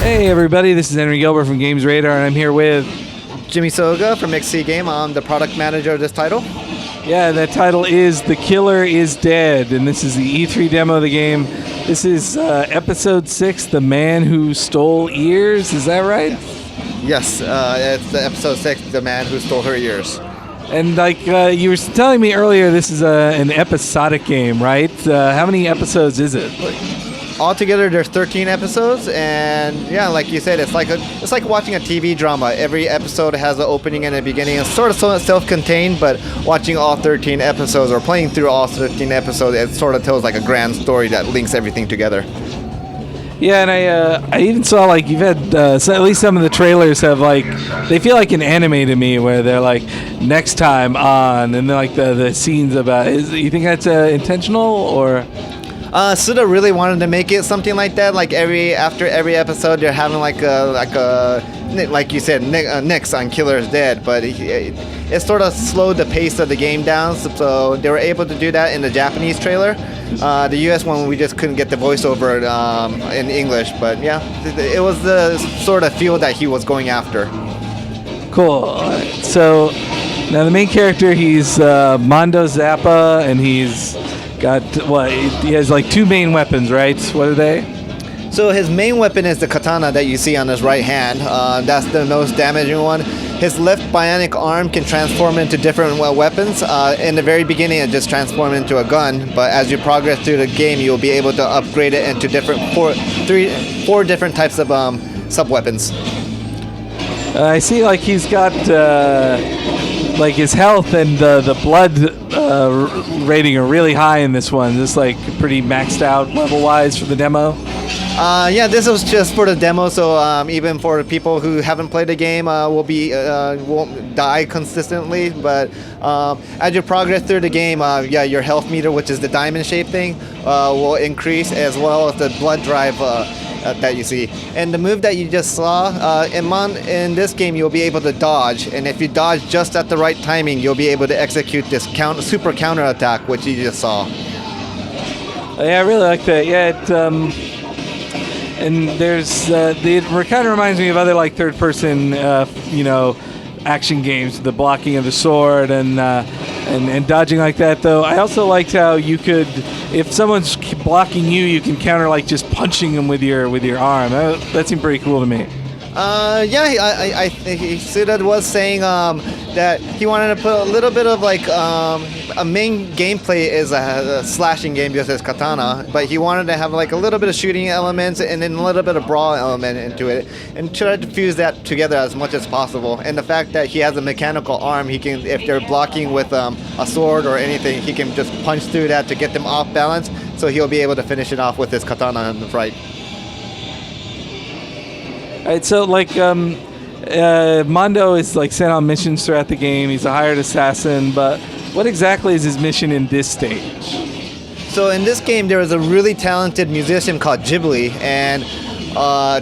Hey everybody, this is Henry Gilbert from Games Radar, and I'm here with... Jimmy Soga from XC Game. I'm the product manager of this title. Yeah, that title is The Killer is Dead, and this is the E3 demo of the game. This is Episode 6, The Man Who Stole Ears, is that right? Yes, it's the Episode 6, The Man Who Stole Her Ears. And like you were telling me earlier, this is an episodic game, right? How many episodes is it? Altogether, there's 13 episodes, and yeah, like you said, it's like watching a TV drama. Every episode has an opening and a beginning. It's sort of self-contained, but watching all 13 episodes or playing through all 13 episodes, it sort of tells like a grand story that links everything together. Yeah, and I even saw like you've had at least some of the trailers have like they feel like an anime to me where they're like next time on, and they're like the scenes about. You think that's intentional or? Suda really wanted to make it something like that. Like after every episode, they're having like you said, next on Killer is Dead, but it sort of slowed the pace of the game down. So they were able to do that in the Japanese trailer. The U.S. one, we just couldn't get the voiceover in English, but yeah, it was the sort of feel that he was going after. Cool. So now the main character, he's Mondo Zappa, and he's got what? He has like two main weapons, right? What are they? So his main weapon is the katana that you see on his right hand. That's the most damaging one. His left bionic arm can transform into different weapons. In the very beginning, it just transforms into a gun. But as you progress through the game, you'll be able to upgrade it into four different types of sub-weapons. I see, like he's got like his health and the blood rating are really high in this one. This is like pretty maxed out level-wise for the demo. Yeah, this was just for the demo, so even for people who haven't played the game, won't die consistently. But as you progress through the game, yeah, your health meter, which is the diamond-shaped thing, will increase, as well as the blood drive that you see. And the move that you just saw, in this game, you'll be able to dodge, and if you dodge just at the right timing, you'll be able to execute this super counter attack, which you just saw. Yeah, I really like that. Yeah, and there's it kind of reminds me of other like third-person, action games, the blocking of the sword and dodging like that. Though I also liked how you could, if someone's blocking you, you can counter like just punching them with your arm. That seemed pretty cool to me. Yeah, I think Suda was saying that he wanted to put a little bit of like a main gameplay is a slashing game because it's katana, but he wanted to have like a little bit of shooting elements and then a little bit of brawl element into it, and try to fuse that together as much as possible. And the fact that he has a mechanical arm, he can, if they're blocking with a sword or anything, he can just punch through that to get them off balance. So he'll be able to finish it off with his katana on the right. All right, so like Mondo is like sent on missions throughout the game. He's a hired assassin, but what exactly is his mission in this stage? So in this game, there is a really talented musician called Ghibli, and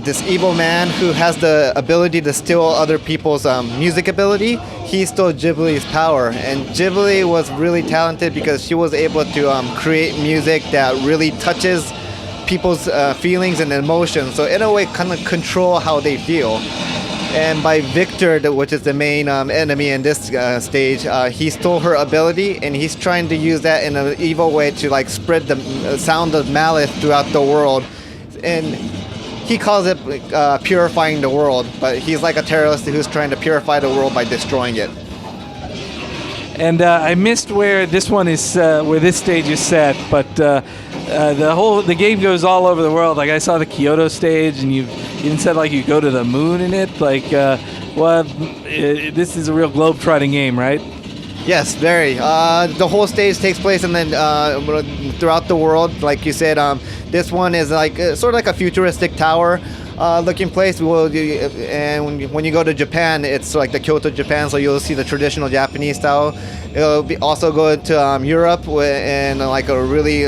this evil man who has the ability to steal other people's music ability. He stole Ghibli's power, and Ghibli was really talented because she was able to create music that really touches people's feelings and emotions, so in a way kind of control how they feel. And by Victor, which is the main enemy in this stage, he stole her ability, and he's trying to use that in an evil way to like spread the sound of malice throughout the world. And he calls it purifying the world, but he's like a terrorist who's trying to purify the world by destroying it. And I missed where this one is, where this stage is set, but the game goes all over the world. Like I saw the Kyoto stage, and you even said like you go to the moon in it. Like, this is a real globe-trotting game, right? Yes, very. The whole stage takes place, and then throughout the world, like you said, this one is like sort of like a futuristic tower. Looking place. And when you go to Japan, it's like the Kyoto, Japan, so you'll see the traditional Japanese style. It'll be also go to Europe and like a really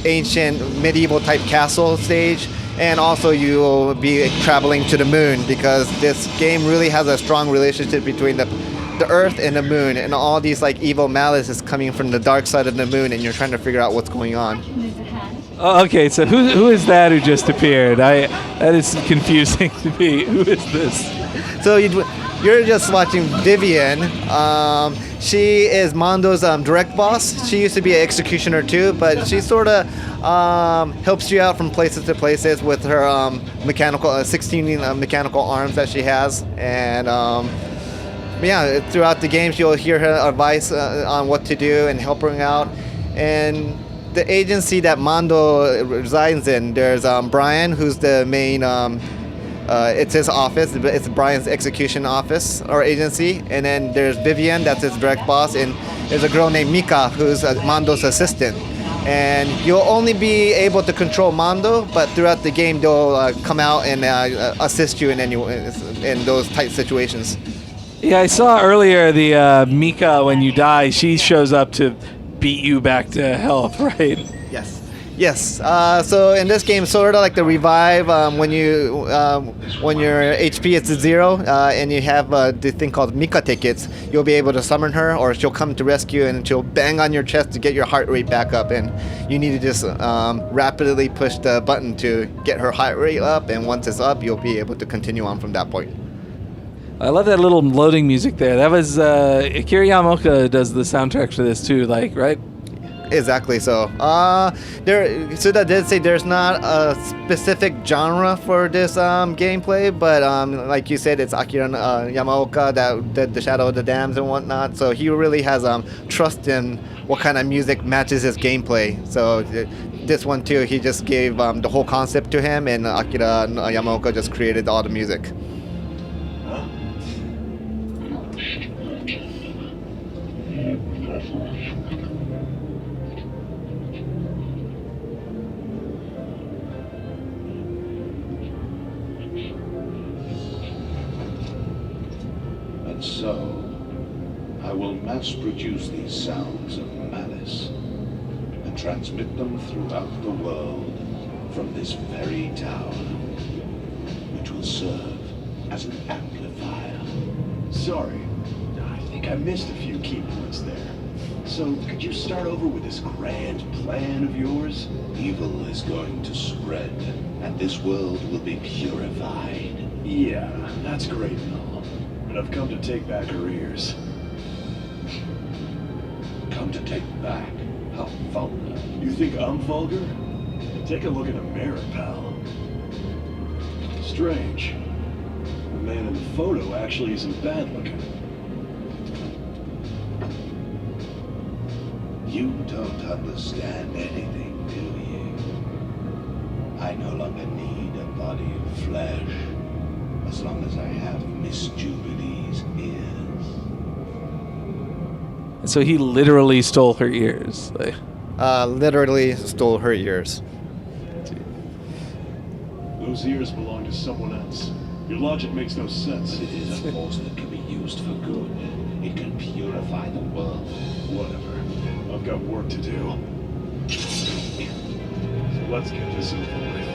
ancient medieval type castle stage. And also you'll be traveling to the moon, because this game really has a strong relationship between the the Earth and the Moon, and all these like evil malice is coming from the dark side of the Moon, and you're trying to figure out what's going on. Oh, okay, so who is that who just appeared? That is confusing to me. Who is this? So you're just watching Vivian. She is Mondo's direct boss. She used to be an executioner too, but she sort of helps you out from places to places with her mechanical 16 mechanical arms that she has, and yeah, throughout the games you'll hear her advice on what to do and help her out. And the agency that Mondo resides in, there's Brian, who's the main. It's his office. It's Brian's execution office or agency, and then there's Vivian, that's his direct boss, and there's a girl named Mika, who's Mondo's assistant. And you'll only be able to control Mondo, but throughout the game they'll come out and assist you in those tight situations. Yeah, I saw earlier the Mika, when you die, she shows up to beat you back to health, right? Yes. So in this game, sort of like the revive, when your HP is to 0, and you have the thing called Mika tickets, you'll be able to summon her, or she'll come to rescue, and she'll bang on your chest to get your heart rate back up. And you need to just rapidly push the button to get her heart rate up, and once it's up, you'll be able to continue on from that point. I love that little loading music there. That was Akira Yamaoka does the soundtrack for this too, like, right? Exactly. So, Suda did say there's not a specific genre for this gameplay, but like you said, it's Akira Yamaoka that did the Shadow of the Dams and whatnot. So he really has trust in what kind of music matches his gameplay. So this one too, he just gave the whole concept to him, and Akira Yamaoka just created all the music. And so, I will mass produce these sounds of malice and transmit them throughout the world from this very tower, which will serve as an amplifier. Sorry, I think I missed a few key points there. So, could you start over with this grand plan of yours? Evil is going to spread, and this world will be purified. Yeah, that's great and all. But I've come to take back her ears. Come to take back? How vulgar. You think I'm vulgar? Take a look in the mirror, pal. Strange. The man in the photo actually isn't bad looking. You don't understand anything, do you? I no longer need a body of flesh, as long as I have Miss Jubilee's ears. So he literally stole her ears. Like, Literally stole her ears. Those ears belong to someone else. Your logic makes no sense. But it is a force that can be used for good. It can purify the world. Whatever. I've got work to do. So let's get this over with.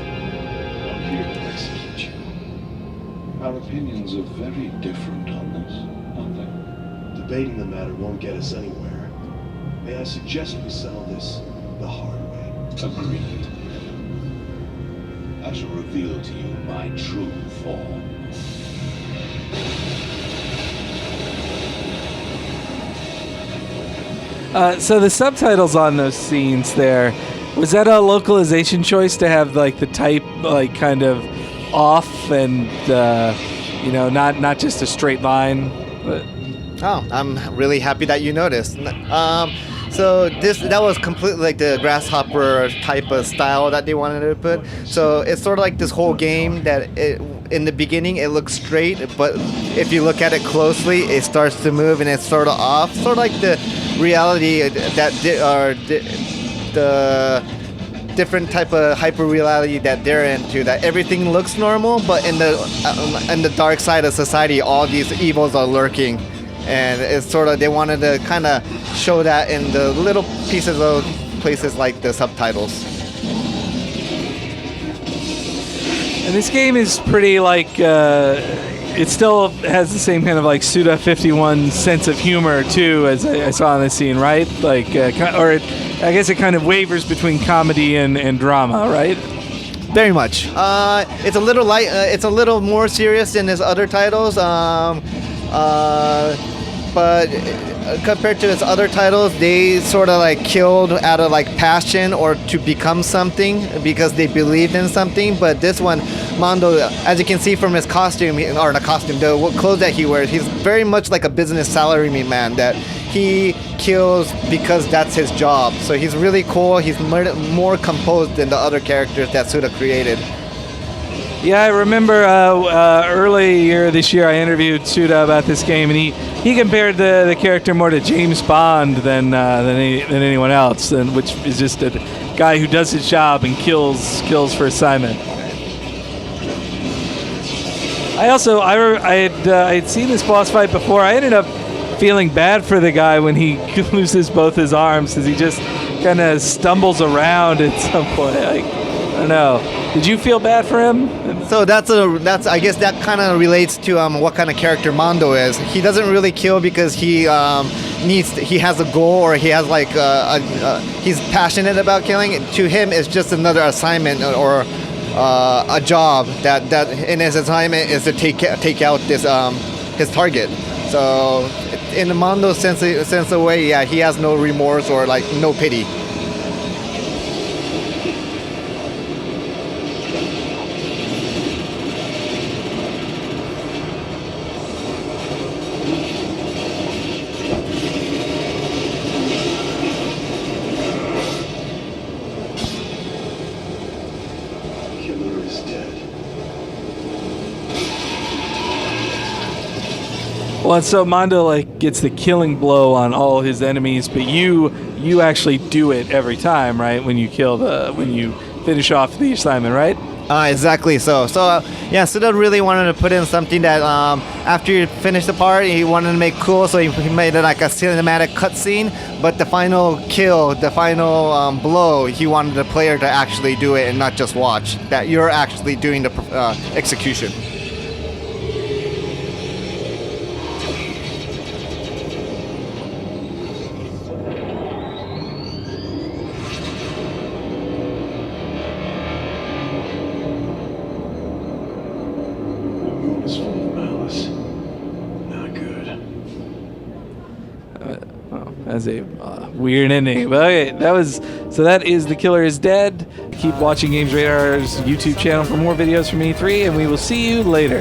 I'm here to execute you. Our opinions are very different on this, aren't they? Debating the matter won't get us anywhere. May I suggest we settle this the hard way? Agreed. I shall reveal to you my true form. so the subtitles on those scenes there, was that a localization choice to have like the type like kind of off and not just a straight line? But Oh, I'm really happy that you noticed. So that was completely like the Grasshopper type of style that they wanted to put. So it's sort of like this whole game that in the beginning it looks straight, but if you look at it closely, it starts to move and it's sort of off. Sort of like the reality that the different type of hyper reality that they're into. That everything looks normal, but in the dark side of society, all these evils are lurking. And it's sort of, they wanted to kind of show that in the little pieces of places like the subtitles. And this game is pretty like, it still has the same kind of like Suda 51 sense of humor too, as I saw in this scene, right? Like, I guess it kind of wavers between comedy and drama, right? Very much. It's a little light. It's a little more serious than his other titles. But compared to his other titles, they sort of like killed out of like passion or to become something because they believed in something. But this one, Mondo, as you can see from his costume, or the costume, the clothes that he wears, he's very much like a business salaryman man that he kills because that's his job. So he's really cool. He's more composed than the other characters that Suda created. Yeah, I remember earlier this year I interviewed Suda about this game, and he compared the character more to James Bond than anyone else, and which is just a guy who does his job and kills for assignment. I had seen this boss fight before. I ended up feeling bad for the guy when he loses both his arms, because he just kind of stumbles around at some point. Like, I don't know. Did you feel bad for him? So that's I guess that kind of relates to what kind of character Mondo is. He doesn't really kill because he has a goal, or he has like he's passionate about killing. To him, it's just another assignment or a job that in his assignment is to take out this his target. So in the Mondo sense of way, yeah, he has no remorse or like no pity. Killer is dead. Well, and so Mondo like gets the killing blow on all his enemies, but you actually do it every time, right? When you finish off the assignment, right? Exactly. So yeah, Suda really wanted to put in something that after you finish the part, he wanted to make cool, so he made it like a cinematic cutscene. But the final kill, the final blow, he wanted the player to actually do it and not just watch. That you're actually doing the execution. The moon is full of malice. Not good. Well, that's a weird ending. But okay, that is The Killer is Dead. Keep watching Games Radar's YouTube channel for more videos from E3, and we will see you later.